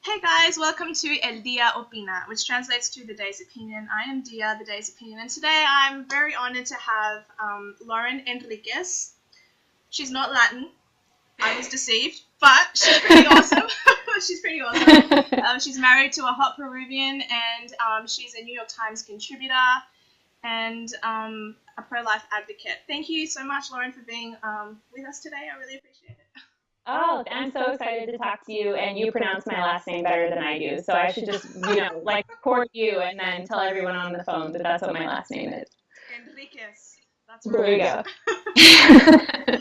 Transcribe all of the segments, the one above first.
Hey guys, welcome to El Dia Opina, which translates to the day's opinion. I am Dia, the day's opinion, and today I'm very honored to have Lauren Enriquez. She's not Latin. I was deceived, but she's pretty awesome. She's pretty awesome. She's married to a hot Peruvian, and she's a New York Times contributor and a pro-life advocate. Thank you so much, Lauren, for being with us today. I really appreciate it. Oh, I'm so excited to talk to you, and you pronounce my last name better than I do. So I should just, like record you and then tell everyone on the phone that that's what my last name is. Enriquez. That's There you right. go.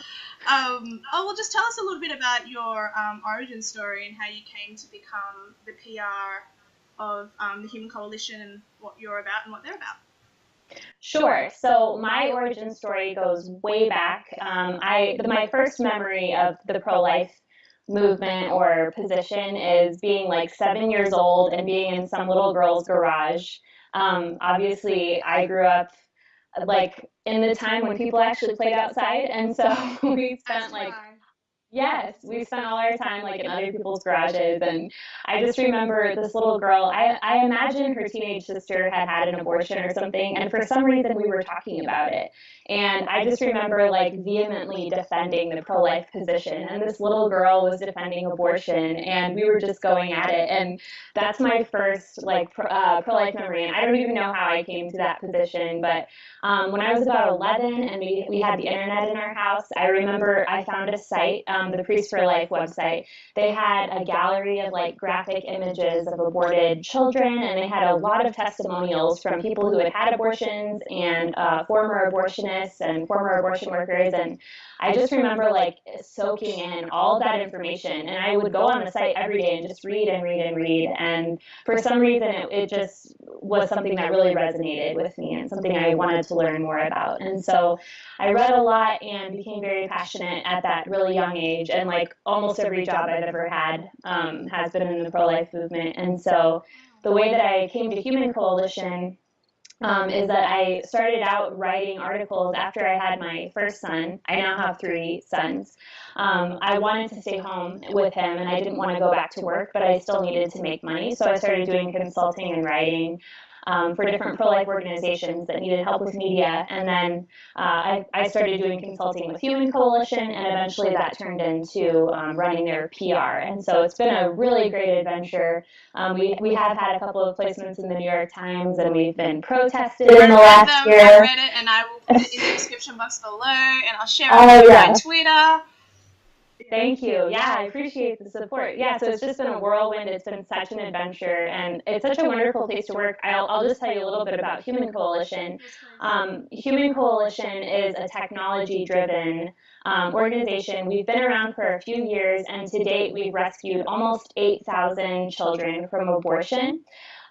Well, just tell us a little bit about your origin story and how you came to become the PR of the Human Coalition and what you're about and what they're about. Sure. So my origin story goes way back. My first memory of the pro-life movement or position is being like 7 years old and being in some little girl's garage. Obviously, I grew up like in the time when people actually played outside, and so we As spent did like I. yes, we spent all our time like in other people's garages, and I just remember this little girl. I imagine her teenage sister had had an abortion or something, and for some reason we were talking about it. And I just remember like vehemently defending the pro-life position, and this little girl was defending abortion, and we were just going at it. And that's my first like pro-life memory, and I don't even know how I came to that position, but when I was about 11 and we had the internet in our house, I remember I found a site, the Priest for Life website. They had a gallery of like graphic images of aborted children, and they had a lot of testimonials from people who had had abortions and former abortionists and former abortion workers. And I just remember like soaking in all of that information. And I would go on the site every day and just read and read and read. And for some reason, it just was something that really resonated with me and something I wanted to learn more about. And so I read a lot and became very passionate at that really young age. And like almost every job I've ever had has been in the pro life movement. And so the way that I came to Human Coalition is that I started out writing articles after I had my first son. I now have three sons. I wanted to stay home with him and I didn't want to go back to work, but I still needed to make money. So I started doing consulting and writing for different pro-life organizations that needed help with media. And then I started doing consulting with Human Coalition, and eventually that turned into running their PR. And so it's been a really great adventure. We have had a couple of placements in the New York Times, and we've been protested in the last Them. I year. read it, and I will put it in the description box below, and I'll share it Oh on my yeah. Twitter. Thank you. Yeah, I appreciate the support. Yeah, so it's just been a whirlwind. It's been such an adventure, and it's such a wonderful place to work. I'll just tell you a little bit about Human Coalition. Human Coalition is a technology-driven organization. We've been around for a few years, and to date, we've rescued almost 8,000 children from abortion.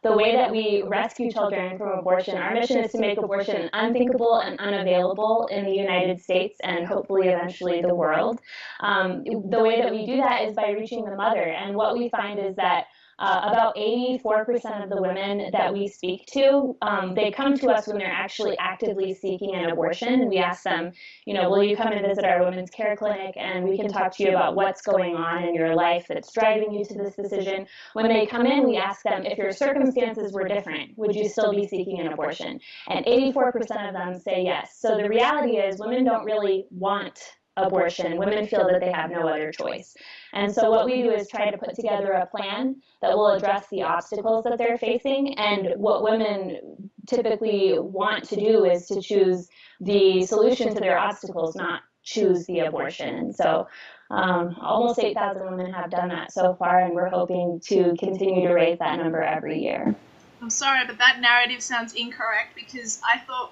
The way that we rescue children from abortion, our mission is to make abortion unthinkable and unavailable in the United States and hopefully eventually the world. The way that we do that is by reaching the mother. And what we find is that about 84% of the women that we speak to, they come to us when they're actually actively seeking an abortion. And we ask them, will you come and visit our women's care clinic and we can talk to you about what's going on in your life that's driving you to this decision. When they come in, we ask them, if your circumstances were different, would you still be seeking an abortion? And 84% of them say yes. So the reality is women don't really want abortion. Women feel that they have no other choice. And so what we do is try to put together a plan that will address the obstacles that they're facing. And what women typically want to do is to choose the solution to their obstacles, not choose the abortion. And so almost 8,000 women have done that so far, and we're hoping to continue to raise that number every year. I'm sorry, but that narrative sounds incorrect because I thought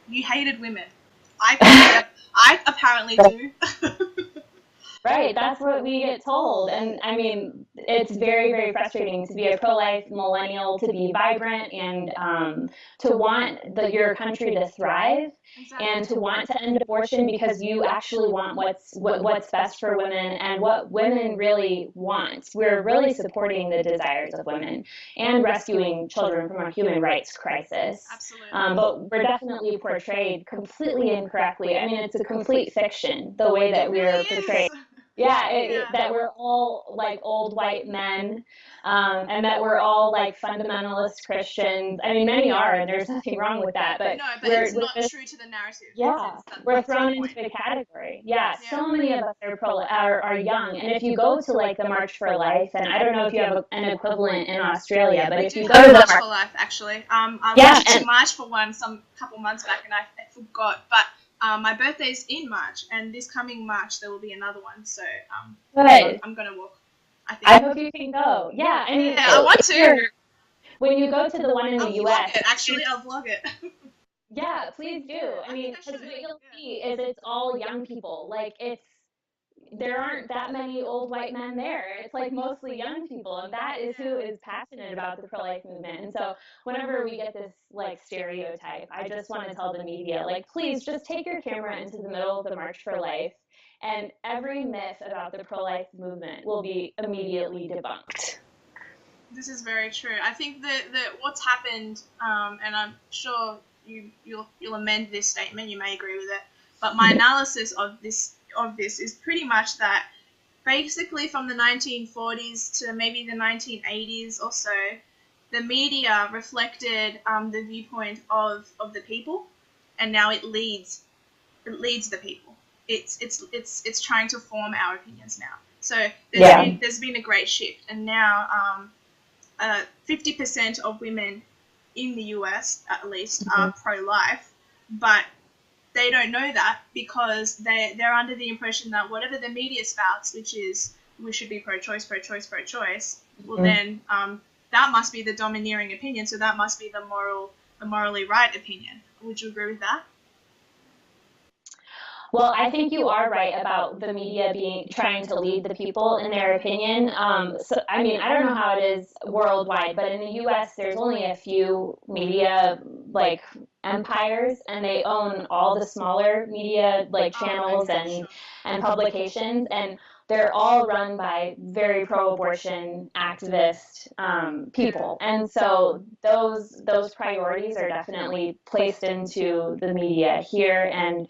you hated women. I apparently do. Right, that's what we get told. And I mean, it's very, very frustrating to be a pro life millennial, to be vibrant, and to want your country to thrive, and to want to end abortion because you actually want what's best for women and what women really want. We're really supporting the desires of women and rescuing children from a human rights crisis. Absolutely. But we're definitely portrayed completely incorrectly. I mean, it's a complete fiction, the way that we're portrayed. Yeah, Yeah. that we're all like old white men, and that we're all like fundamentalist Christians. I mean, many are, and there's nothing wrong with that. But No, but it's we're not just, true to the narrative. yeah, we're That's thrown the point. into a category. Yeah, Yeah. so many of us are young, and if you go to like the March for Life, and I don't know if you have an equivalent in Australia, but We if do you go have to a the March March, for Life, actually. I yeah, wanted to march for one some couple months back, and I forgot. But my birthday's in March, and this coming March there will be another one. So good. I'm gonna walk. I think. I hope you can go. Yeah, I mean, Yeah, I want to. when you go to the one in the I'll vlog U.S. it. Actually, I'll vlog it. Yeah, please do. Yeah, I I think mean, I because should. what you'll Yeah. see is it's all young people. Like there aren't that many old white men there. It's like mostly young people, and that is who is passionate about the pro-life movement. And so whenever we get this like stereotype, I just want to tell the media, like, please just take your camera into the middle of the March for Life, and every myth about the pro-life movement will be immediately debunked. This is very true. I think that what's happened, and I'm sure you'll amend this statement. You may agree with it, but my analysis of this is pretty much that basically from the 1940s to maybe the 1980s or so, the media reflected the viewpoint of the people, and now it leads the people. It's trying to form our opinions now. So there's been a great shift, and now 50% of women in the US, at least, are pro-life, but they don't know that because they're under the impression that whatever the media spouts, which is we should be pro-choice, pro-choice, pro-choice, well then that must be the domineering opinion. So that must be the morally right opinion. Would you agree with that? Well, I think you are right about the media being trying to lead the people in their opinion. So, I mean, I don't know how it is worldwide, but in the U.S., there's only a few media like empires, and they own all the smaller media like channels Okay, sure. and publications, and they're all run by very pro-abortion activist people, and so those priorities are definitely placed into the media here, and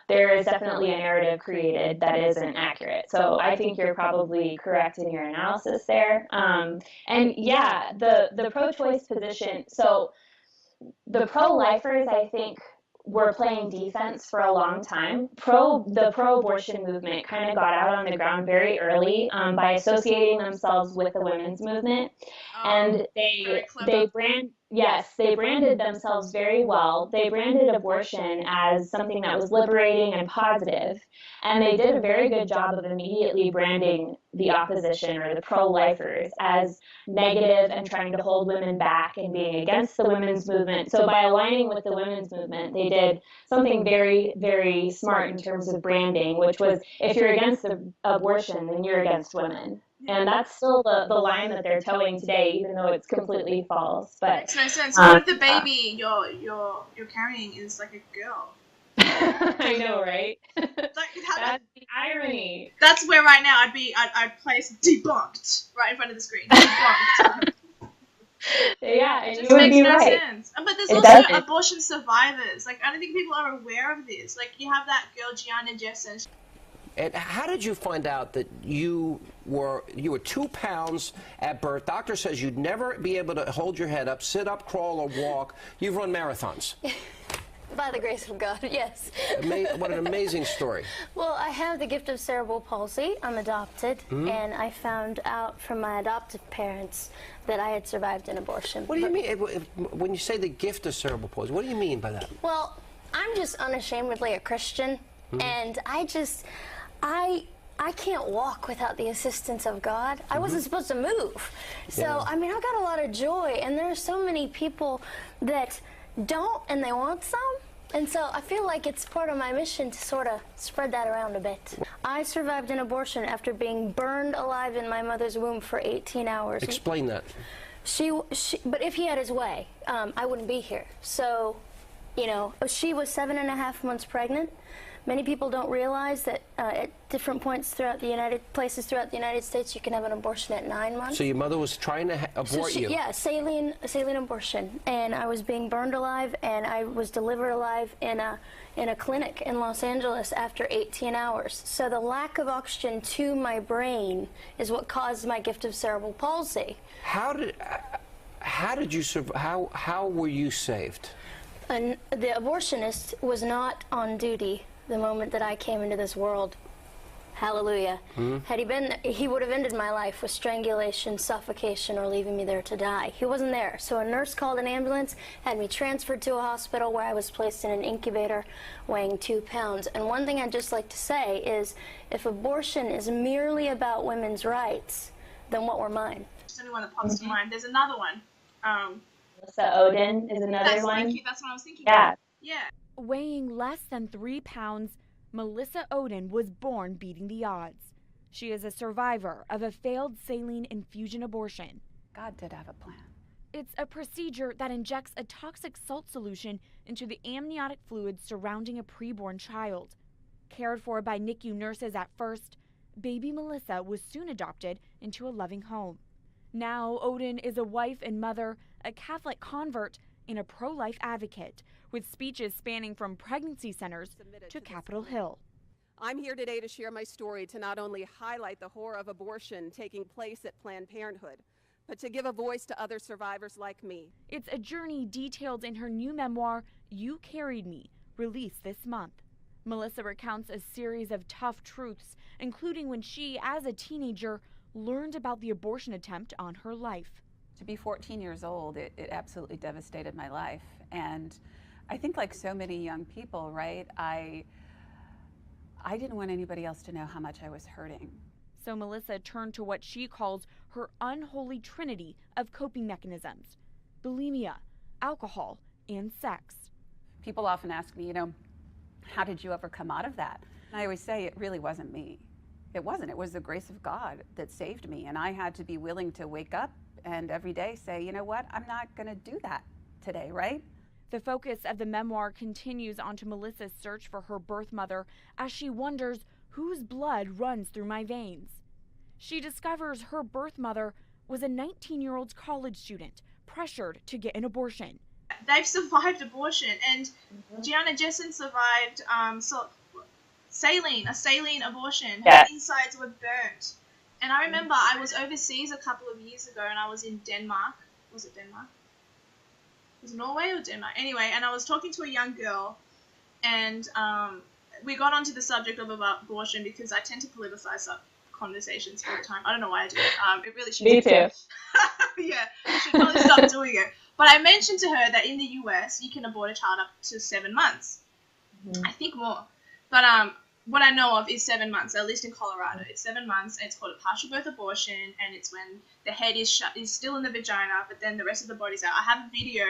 there is definitely a narrative created that isn't accurate. So I think you're probably correct in your analysis there. And yeah, the pro-choice position. So the pro-lifers, I think, were playing defense for a long time. The pro-abortion movement kind of got out on the ground very early by associating themselves with the women's movement, and Very they clever. they branded themselves very well. They branded abortion as something that was liberating and positive, and they did a very good job of immediately branding the opposition or the pro-lifers as negative and trying to hold women back and being against the women's movement. So by aligning with the women's movement, they did something very, very smart in terms of branding, which was if you're against the abortion, then you're against women. And that's still the line that they're towing today, even though it's completely false. But makes no sense. What if the baby you're carrying is like a girl? I know, right? Like That's the irony. that's where right now I'd place debunked right in front of the screen. Debunked. Yeah, and It you just would makes be no right. sense. But there's It also doesn't. abortion survivors. Like I don't think people are aware of this. Like you have that girl Gianna Jessen. And how did you find out that you were 2 pounds at birth? Doctor says you'd never be able to hold your head up, sit up, crawl, or walk. You've run marathons. By the grace of God, yes. What an amazing story. Well, I have the gift of cerebral palsy. I'm adopted, and I found out from my adoptive parents that I had survived an abortion. What do you mean? When you say the gift of cerebral palsy, what do you mean by that? Well, I'm just unashamedly a Christian, and I can't walk without the assistance of God. I wasn't supposed to move. So, I mean, I got a lot of joy, and there are so many people that don't, and they want some. And so I feel like it's part of my mission to sort of spread that around a bit. I survived an abortion after being burned alive in my mother's womb for 18 hours. Explain that. But if he had his way, I wouldn't be here. So, you know, she was 7.5 months pregnant. many people don't realize that at different points throughout the places throughout the United States, you can have an abortion at 9 months. So your mother was trying to abort you? Yeah, saline abortion, and I was being burned alive, and I was delivered alive in a clinic in Los Angeles after 18 hours. So the lack of oxygen to my brain is what caused my gift of cerebral palsy. How did you survive? How were you saved? And the abortionist was not on duty the moment that I came into this world. Hallelujah. Had he been, he would have ended my life with strangulation, suffocation, or leaving me there to die. He wasn't there. So a nurse called an ambulance, had me transferred to a hospital where I was placed in an incubator weighing 2 pounds. And one thing I'd just like to say is, if abortion is merely about women's rights, then what were mine? It's the only one that pops to mind. There's another one. Melissa Oden is another one. Thank you. That's what I was thinking. Yeah. Yeah. Weighing less than 3 pounds, Melissa Oden was born beating the odds. She is a survivor of a failed saline infusion abortion. God did have a plan. It's a procedure that injects a toxic salt solution into the amniotic fluid surrounding a preborn child. Cared for by NICU nurses at first, baby Melissa was soon adopted into a loving home. Now, Oden is a wife and mother, a Catholic convert, and a pro-life advocate, with speeches spanning from pregnancy centers to Capitol Hill. I'm here today to share my story to not only highlight the horror of abortion taking place at Planned Parenthood, but to give a voice to other survivors like me. It's a journey detailed in her new memoir, You Carried Me, released this month. Melissa recounts a series of tough truths, including when she, as a teenager, learned about the abortion attempt on her life. To be 14 years old, it absolutely devastated my life. And I think, like so many young people, right, I didn't want anybody else to know how much I was hurting. So Melissa turned to what she calls her unholy trinity of coping mechanisms: bulimia, alcohol, and sex. People often ask me, how did you ever come out of that? And I always say it really wasn't me. It wasn't. It was the grace of God that saved me. And I had to be willing to wake up and every day say, you know what, I'm not going to do that today, right? The focus of the memoir continues onto Melissa's search for her birth mother as she wonders whose blood runs through my veins. She discovers her birth mother was a 19-year-old college student pressured to get an abortion. They've survived abortion, and Gianna Jessen survived a saline abortion. Her insides were burnt. And I remember I was overseas a couple of years ago, and I was in Denmark. Was it Denmark? Was it Norway or Denmark? Anyway, and I was talking to a young girl, and we got onto the subject of abortion because I tend to politicize up conversations all the time. I don't know why I do it. It really should. Me too. Yeah, I should probably stop doing it. But I mentioned to her that in the US, you can abort a child up to 7 months. I think more. But what I know of is 7 months, at least in Colorado. It's 7 months, and it's called a partial birth abortion, and it's when the head is still in the vagina, but then the rest of the body's out. I have a video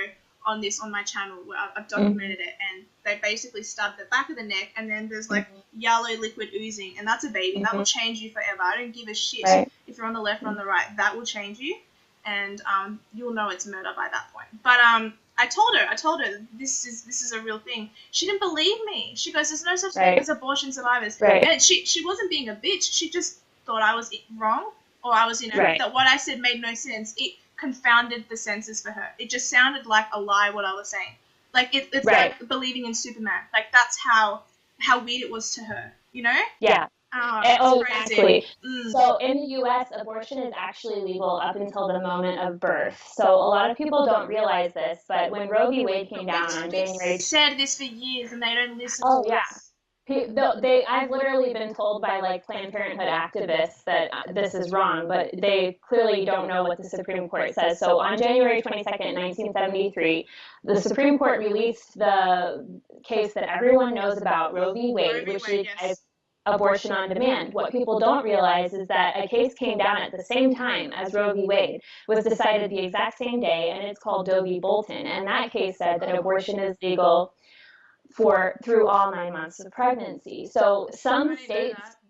on this on my channel where I've documented it, and they basically stab the back of the neck, and then there's like yellow liquid oozing, and that's a baby. That will change you forever. I don't give a shit if you're on the left or on the right. That will change you, and you'll know it's murder by that point. But I told her this is a real thing. She didn't believe me. She goes, there's no such thing as abortion survivors. And she wasn't being a bitch. She just thought I was wrong, or I was that what I said made no sense. It confounded the senses for her. It just sounded like a lie what I was saying. Like it's like believing in Superman. Like that's how weird it was to her. Yeah. Oh, exactly. So in the U.S., abortion is actually legal up until the moment of birth. So a lot of people don't realize this, but when Roe v. Wade came down on January... We've said this for years, and they don't listen to us. I've literally been told by Planned Parenthood activists that this is wrong, but they clearly don't know what the Supreme Court says. So on January 22nd, 1973, the Supreme Court released the case that everyone knows about, Roe v. Wade, which legalized abortion on demand. What people don't realize is that a case came down at the same time as Roe v. Wade, was decided the exact same day, and it's called Doe v. Bolton. And that case said that abortion is legal through all 9 months of pregnancy. So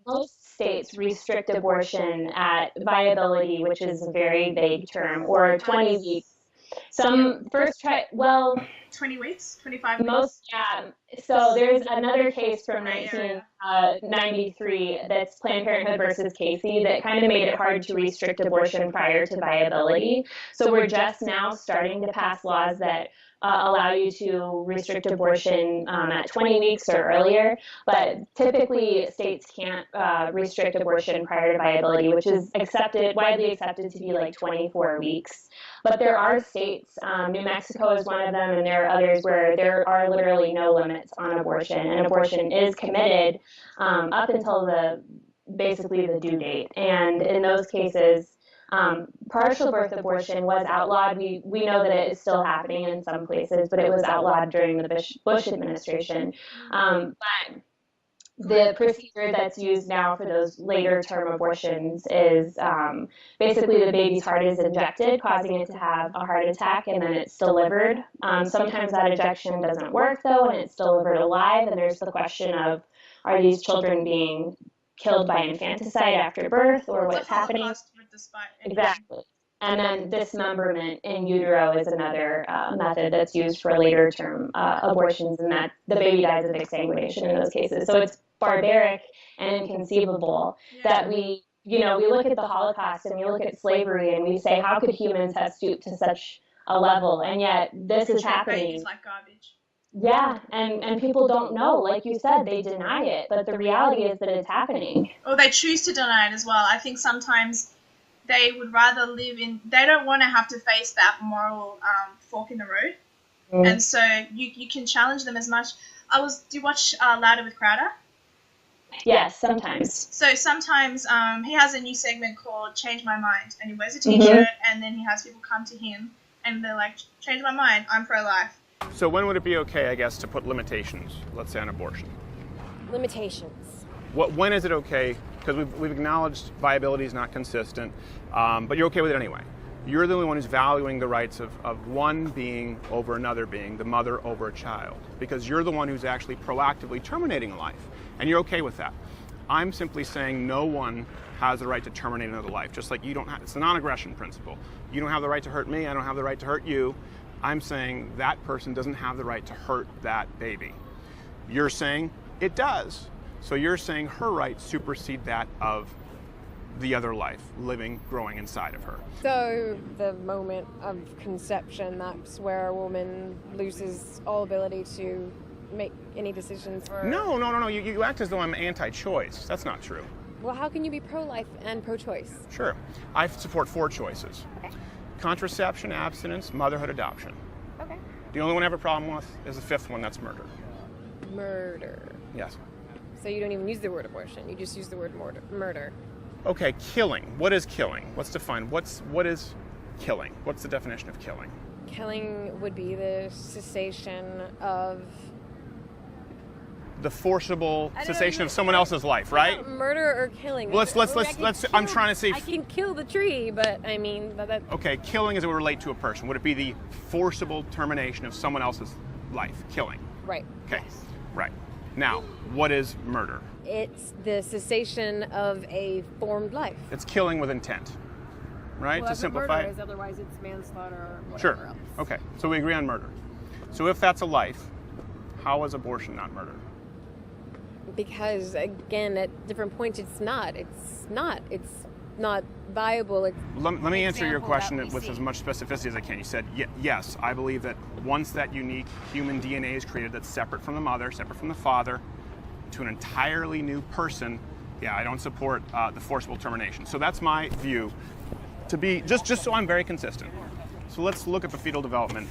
most states restrict abortion at viability, which is a very vague term, or 20 weeks. Some first try, well, 20 weeks, 25 weeks. most, yeah. So there's another case from 1993 that's Planned Parenthood versus Casey that kind of made it hard to restrict abortion prior to viability. So we're just now starting to pass laws that allow you to restrict abortion at 20 weeks or earlier, but typically states can't restrict abortion prior to viability, which is widely accepted to be like 24 weeks. But there are states, New Mexico is one of them, and there are others where there are literally no limits on abortion, and abortion is committed up until basically the due date. And in those cases, partial birth abortion was outlawed. We know that it is still happening in some places, but it was outlawed during the Bush administration. But the procedure that's used now for those later term abortions is basically the baby's heart is injected, causing it to have a heart attack, and then it's delivered. Sometimes that injection doesn't work, though, and it's delivered alive, and there's the question of, are these children being killed by infanticide after birth, or what's happening? Exactly. And then dismemberment in utero is another method that's used for later term abortions, and that the baby dies of exsanguination in those cases. So it's barbaric and inconceivable that we look at the Holocaust and we look at slavery and we say, how could humans have stooped to such a level? And yet this is happening. Like garbage. Yeah, and people don't know. Like you said, they deny it, but the reality is that it's happening. Or they choose to deny it as well. I think sometimes they would rather they don't want to have to face that moral fork in the road. And so you can challenge them as much. Do you watch Louder with Crowder? Yes, sometimes. So sometimes he has a new segment called Change My Mind, and he wears a t-shirt, and then he has people come to him, and they're like, change my mind, I'm pro-life. So when would it be okay, I guess, to put limitations, let's say, on abortion? Limitations. When is it okay? Because we've acknowledged viability is not consistent, but you're okay with it anyway. You're the only one who's valuing the rights of one being over another being, the mother over a child, because you're the one who's actually proactively terminating a life, and you're okay with that. I'm simply saying no one has the right to terminate another life, just like you don't have. It's the non-aggression principle. You don't have the right to hurt me, I don't have the right to hurt you. I'm saying that person doesn't have the right to hurt that baby. You're saying it does. So you're saying her rights supersede that of the other life living, growing inside of her. So the moment of conception, that's where a woman loses all ability to make any decisions for... No. You act as though I'm anti-choice. That's not true. Well, how can you be pro-life and pro-choice? Sure. I support 4 choices. Okay. Contraception, abstinence, motherhood, adoption. Okay. The only one I have a problem with is the 5th one, that's murder. Murder. Yes. So you don't even use the word abortion, you just use the word murder. Okay, killing. What is killing? Let's define. What is killing? What's the definition of killing? Killing would be the cessation of... The forcible cessation of someone else's life, right? Murder or killing. Well, let's. I'm trying to say. I can kill the tree, but I mean that. Okay, killing is it would relate to a person. Would it be the forcible termination of someone else's life? Killing. Right. Okay. Yes. Right. Now, what is murder? It's the cessation of a formed life. It's killing with intent, right? Well, to simplify. Murder is, otherwise it's manslaughter or whatever Sure. else. Okay. So we agree on murder. So if that's a life, how is abortion not murder? Because again, at different points, it's not viable. Let me answer your question with as much specificity as I can. You said, yes, I believe that once that unique human DNA is created that's separate from the mother, separate from the father, to an entirely new person, yeah, I don't support the forcible termination. So that's my view, to be, just so I'm very consistent. So let's look at the fetal development.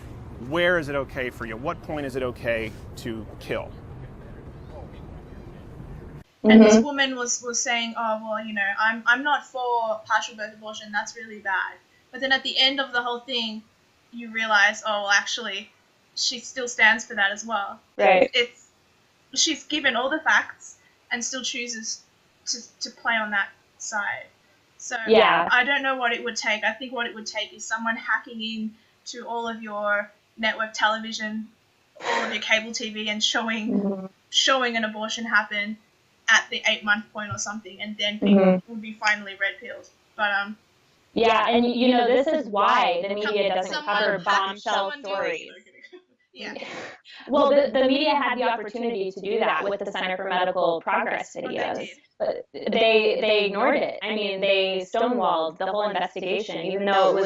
Where is it okay for you? What point is it okay to kill? And this woman was saying, oh, well, I'm not for partial birth abortion. That's really bad. But then at the end of the whole thing, you realize, oh, well, actually, she still stands for that as well. Right. She's given all the facts and still chooses to play on that side. So yeah. I don't know what it would take. I think what it would take is someone hacking in to all of your network television, all of your cable TV, and showing an abortion happen at the 8-month point or something, and then people would be finally red-pilled. But Yeah, and this is why the media doesn't cover bombshell stories. Yeah. Well, the media had the opportunity to do that with the Center for Medical Progress videos, but they ignored it. I mean, they stonewalled the whole investigation, even though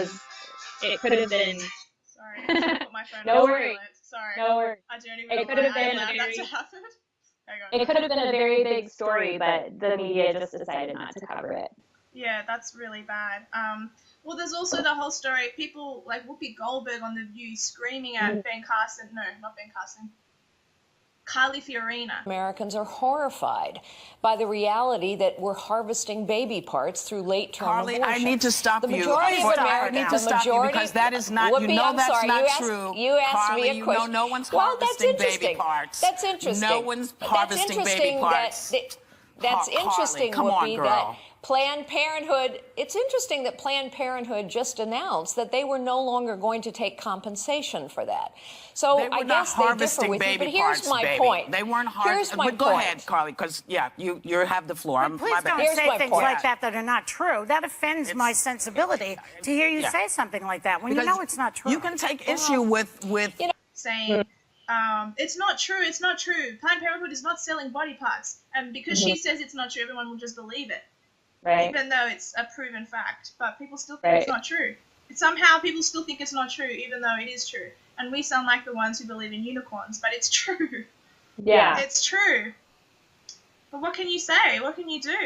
it could have been. Sorry, I should put my phone No on worries. silent. Sorry. No worries. I don't even It know could have why I been allowed a that very. to happen. It could have been a very big story, but the media just decided not to cover it. Yeah, that's really bad. Well, there's also the whole story. People like Whoopi Goldberg on The View screaming at Ben Carson. No, not Ben Carson. Carly Fiorina. Americans are horrified by the reality that we're harvesting baby parts through late-term Carly, abortion. I need to stop the you. majority of I need to stop you because that is not. Whoopi, you know I'm that's sorry. not you true. Asked, you asked Carly, me a you question. know no one's well, harvesting baby parts. That's interesting. No one's harvesting baby parts. That's interesting, Come Whoopi, on, girl. that Planned Parenthood, it's interesting that Planned Parenthood just announced that they were no longer going to take compensation for that. So they were I guess they differ with you, but here's my point. They weren't harvesting. Here's my But go ahead, Carly, because, you have the floor. Please don't say things like that are not true. That offends my sensibility to hear you say something like that when you know it's not true. You can take issue with saying, it's not true, it's not true. Planned Parenthood is not selling body parts. And because she says it's not true, everyone will just believe it. Right. Even though it's a proven fact. But people still think it's not true. Somehow people still think it's not true, even though it is true. And we sound like the ones who believe in unicorns, but it's true. Yeah. It's true. But what can you say? What can you do?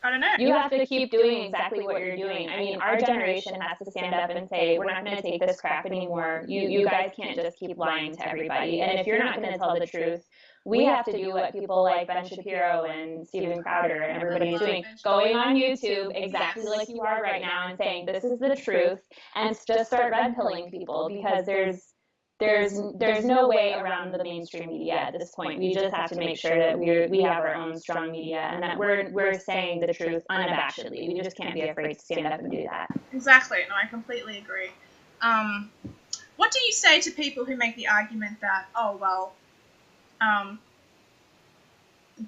I don't know. You have to keep doing exactly what you're doing. I mean, our generation has to stand up and say, we're not going to take this crap anymore. You guys can't just keep lying to everybody. And if you're not going to tell the truth, we have to do what people like Ben Shapiro and Steven Crowder and everybody is doing. Going on YouTube exactly like you are right now and saying, this is the truth, and just start red pilling people, because there's no way around the mainstream media at this point. We just have to make sure that we have our own strong media and that we're saying the truth unabashedly. We just can't be afraid to stand up and do that. Exactly. No, I completely agree. What do you say to people who make the argument that,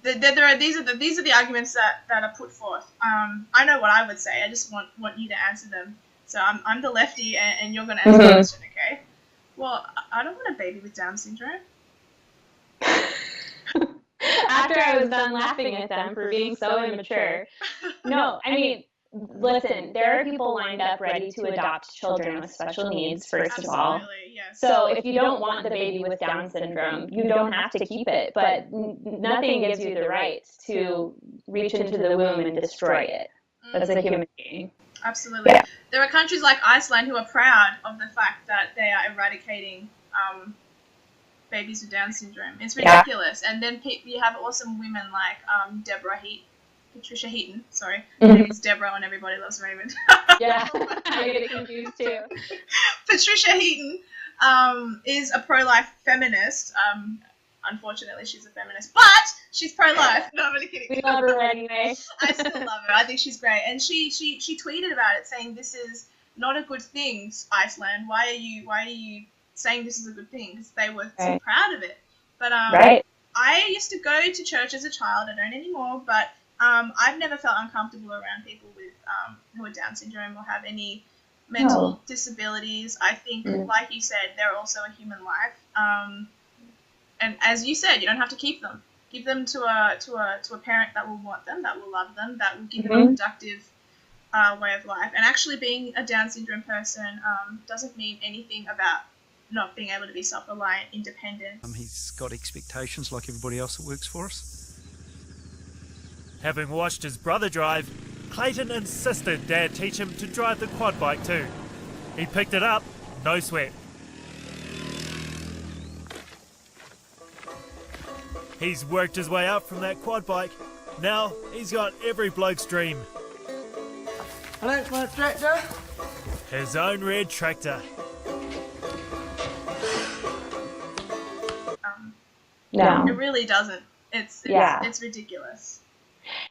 these are the arguments that are put forth. I know what I would say. I just want you to answer them. So I'm the lefty, and you're going to answer the question, okay? Well, I don't want a baby with Down syndrome. After I was done laughing at them for being so immature. No, I mean, listen, there are people lined up ready to adopt children with special needs, first of all. Yes. So if you don't want the baby with Down syndrome, you don't have to keep it, but nothing gives you the right to reach into the womb and destroy it. That's a human being. Absolutely. Yeah. There are countries like Iceland who are proud of the fact that they are eradicating babies with Down syndrome. It's ridiculous. Yeah. And then you have awesome women like Patricia Heaton. Sorry. Her name is Deborah on Everybody Loves Raymond. Yeah, I get confused too. Patricia Heaton is a pro-life feminist. Unfortunately, she's a feminist, but she's pro-life. No, I'm really kidding. We love her anyway. I still love her. I think she's great. And she tweeted about it, saying this is not a good thing, Iceland. Why are you saying this is a good thing? Because they were so proud of it. But I used to go to church as a child. I don't anymore. But I've never felt uncomfortable around people with who are Down syndrome or have any mental disabilities. I think, like you said, they're also a human life. And as you said, you don't have to keep them. Give them to a parent that will want them, that will love them, that will give them a productive way of life. And actually being a Down syndrome person doesn't mean anything about not being able to be self-reliant, independent. He's got expectations like everybody else that works for us. Having watched his brother drive, Clayton insisted Dad teach him to drive the quad bike too. He picked it up, no sweat. He's worked his way up from that quad bike. Now he's got every bloke's dream. Hello, my tractor. His own red tractor. No. It really doesn't. It's ridiculous.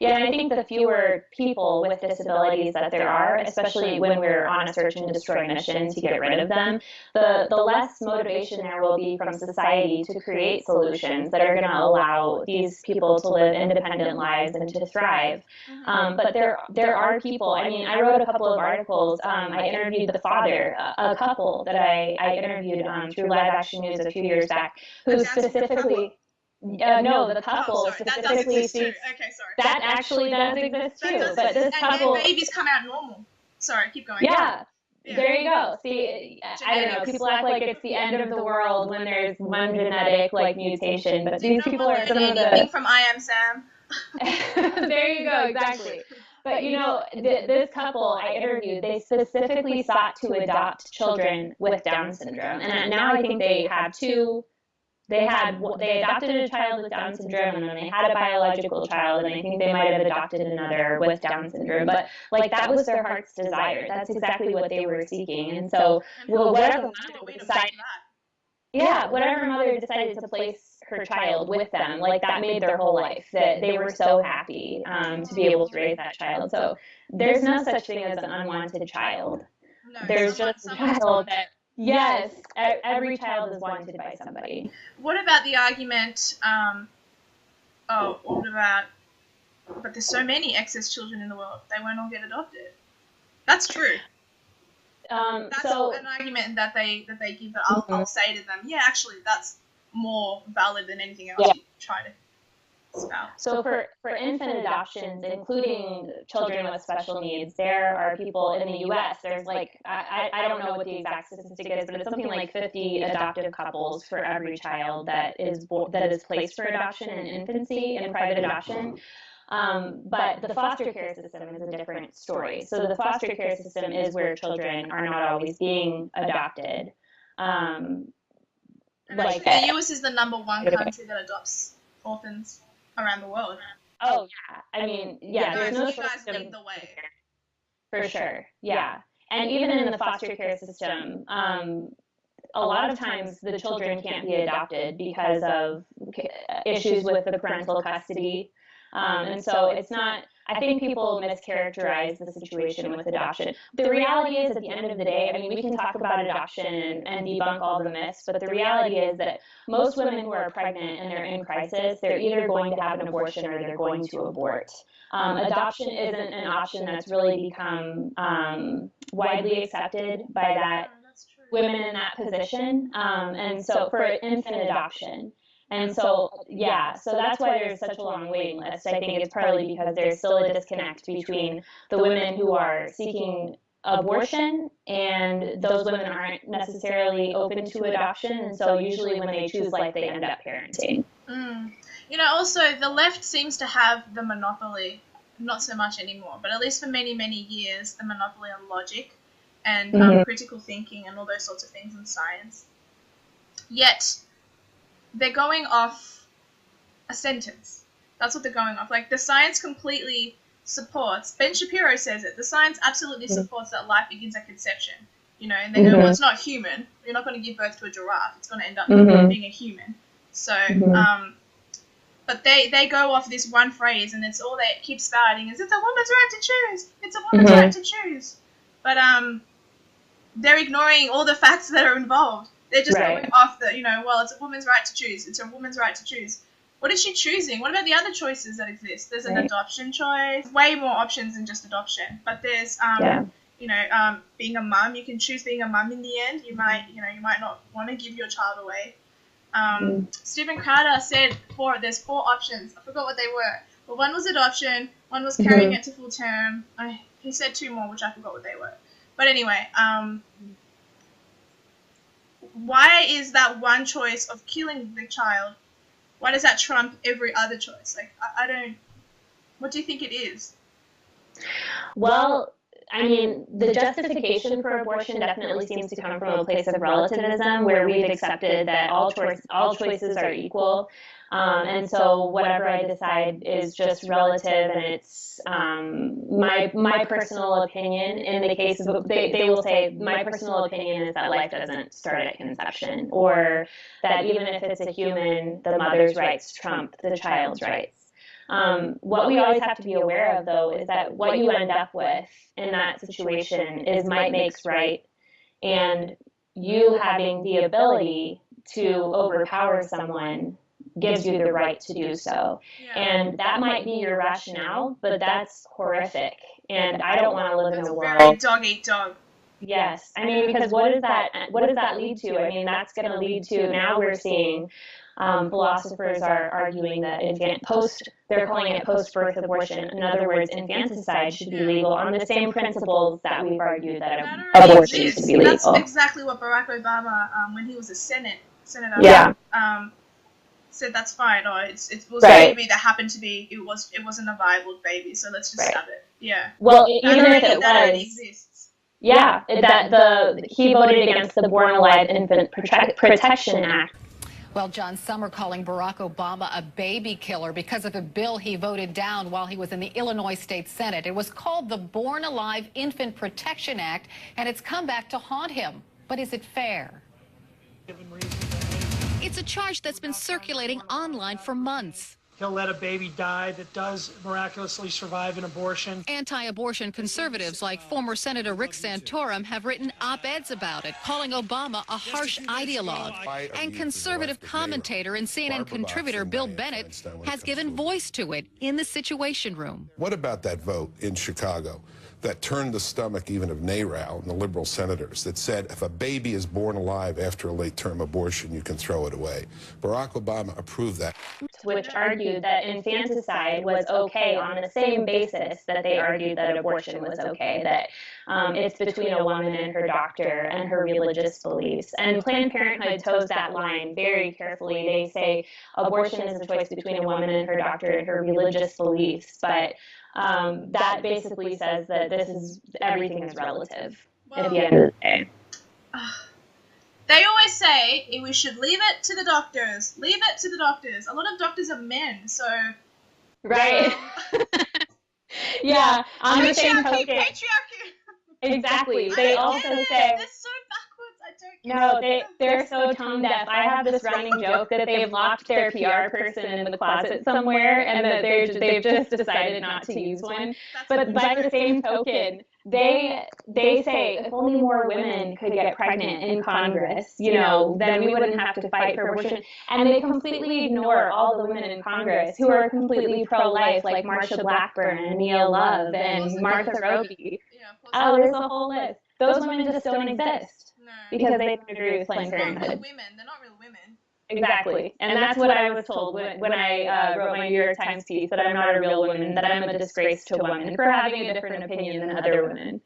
Yeah, and I think the fewer people with disabilities that there are, especially when we're on a search and destroy mission to get rid of them, the less motivation there will be from society to create solutions that are going to allow these people to live independent lives and to thrive. But there are people. I mean, I wrote a couple of articles. I interviewed the father, a couple that I interviewed through Live Action News a few years back, who specifically. No, the couple specifically seeks. Okay, sorry. That actually does exist too, but this couple. And their babies come out normal. Sorry, keep going. Yeah, there you go. See, I don't know. People act like it's the end of the world when there's one genetic like mutation, but these people are some of anything the. from I Am Sam. There you go, exactly. But you know, this couple I interviewed, they specifically sought to adopt children with Down syndrome, and now I think they have two. They adopted a child with Down syndrome, and then they had a biological child, and I think they might have adopted another with Down syndrome. But like that was their heart's desire. That's exactly what they were seeking. And so, whatever mother decided, whatever mother decided to place her child with them, like that made their whole life. That they were so happy to be able to raise that child. So there's no such thing as an unwanted child. No, there's just a child that. Yes, every child is wanted by somebody. What about the argument, what about, but there's so many excess children in the world, they won't all get adopted. That's true. That's an argument that they give that I'll say to them, yeah, actually, that's more valid than anything else you try to spout. So for infant adoptions, including children with special needs, there are people in the U.S. There's like, I don't know what the exact statistic is, but it's something like 50 adoptive couples for every child that is placed for adoption in infancy in private adoption. But the foster care system is a different story. So the foster care system is where children are not always being adopted. The U.S. is the #1 country that adopts orphans around the world. Oh yeah, I mean, there's no you guys lead the way. For sure, yeah. And even in the foster care system, a lot of times the children can't be adopted because of issues with the parental custody. And so it's not, I think people mischaracterize the situation with adoption. The reality is, at the end of the day, I mean, we can talk about adoption and debunk all the myths, but the reality is that most women who are pregnant and they're in crisis, they're either going to have an abortion or they're going to abort. Adoption isn't an option that's really become widely accepted by that women in that position. And so for infant adoption. And so, so that's why there's such a long waiting list. I think it's partly because there's still a disconnect between the women who are seeking abortion and those women aren't necessarily open to adoption. And so usually when they choose life, they end up parenting. You know, also the left seems to have the monopoly, not so much anymore, but at least for many, many years, the monopoly on logic and critical thinking and all those sorts of things in science. Yet, they're going off a sentence. That's what they're going off. Like, the science completely supports, Ben Shapiro says it, the science absolutely supports that life begins at conception. You know, and they go, well, it's not human. You're not going to give birth to a giraffe. It's going to end up being a human. So, but they go off this one phrase, and it's all they keep spouting is, it's a woman's right to choose. It's a woman's right to choose. But they're ignoring all the facts that are involved. They're just going off the, you know, well, it's a woman's right to choose. It's a woman's right to choose. What is she choosing? What about the other choices that exist? There's an adoption choice, way more options than just adoption. But there's, you know, being a mum. You can choose being a mum in the end. You might not want to give your child away. Stephen Crowder said there's 4 options. I forgot what they were. But one was adoption. One was carrying it to full term. He said 2 more, which I forgot what they were. But anyway, why is that one choice of killing the child, why does that trump every other choice? Like, I don't, what do you think it is? Well, I mean, the justification for abortion definitely seems to come from a place of relativism where we've accepted that all choices are equal. And so whatever I decide is just relative, and it's my personal opinion. In the case of, they will say, my personal opinion is that life doesn't start at conception, or that even if it's a human, the mother's rights trump the child's rights. What we always have to be aware of, though, is that what you end up with in that situation is might makes right, and you having the ability to overpower someone gives you the right to do so. And that might be your rationale, but that's horrific. And I don't want to live in a world. Very dog eat dog. Yes, I mean, because what does that lead to? I mean, that's going to lead to, now we're seeing philosophers are arguing that they're calling it post-birth abortion. In other words, infanticide should be legal on the same principles that we've argued that abortion should be legal. That's exactly what Barack Obama, when he was a senator, said that's fine, or it was a baby that happened to be, it wasn't a viable baby, so let's just have it. Yeah. Well, even if it was. Yeah, he voted against the Born Alive Infant Protection Act. Well, John, some are calling Barack Obama a baby killer because of a bill he voted down while he was in the Illinois State Senate. It was called the Born Alive Infant Protection Act, and it's come back to haunt him. But is it fair? It's a charge that's been circulating online for months. He'll let a baby die that does miraculously survive an abortion. Anti-abortion conservatives like former Senator Rick Santorum have written op-eds about it, calling Obama a harsh ideologue. And conservative commentator and CNN contributor Bill Bennett has given voice to it in the Situation Room. What about that vote in Chicago that turned the stomach even of NARAL and the liberal senators that said if a baby is born alive after a late-term abortion, you can throw it away? Barack Obama approved that. Which argued that infanticide was okay on the same basis that they argued that abortion was okay, that it's between a woman and her doctor and her religious beliefs. And Planned Parenthood toes that line very carefully. They say abortion is a choice between a woman and her doctor and her religious beliefs, but that basically says that everything is relative at the end of the day. They always say we should leave it to the doctors. Leave it to the doctors. A lot of doctors are men, so. Right. Yeah. On the same token. Patriarchy. Exactly. They also say. They're so backwards. I don't get it. No, they're so tone deaf. I have this running joke that they've locked their PR person in the closet somewhere, and that they've just decided not to use one. But by the same token, they say if only more women could get pregnant in Congress, then we wouldn't have to fight for abortion. And they completely ignore all the women in Congress who are completely pro-life, like Marsha Blackburn and Neil Love and Martha Roby. Oh, there's a whole list. Those women just don't exist because they don't agree with Planned Parenthood. They're not real women. Exactly. And that's what I was told when I wrote my New York Times piece, that I'm not a real woman, that I'm a disgrace to women for having a different opinion than other women.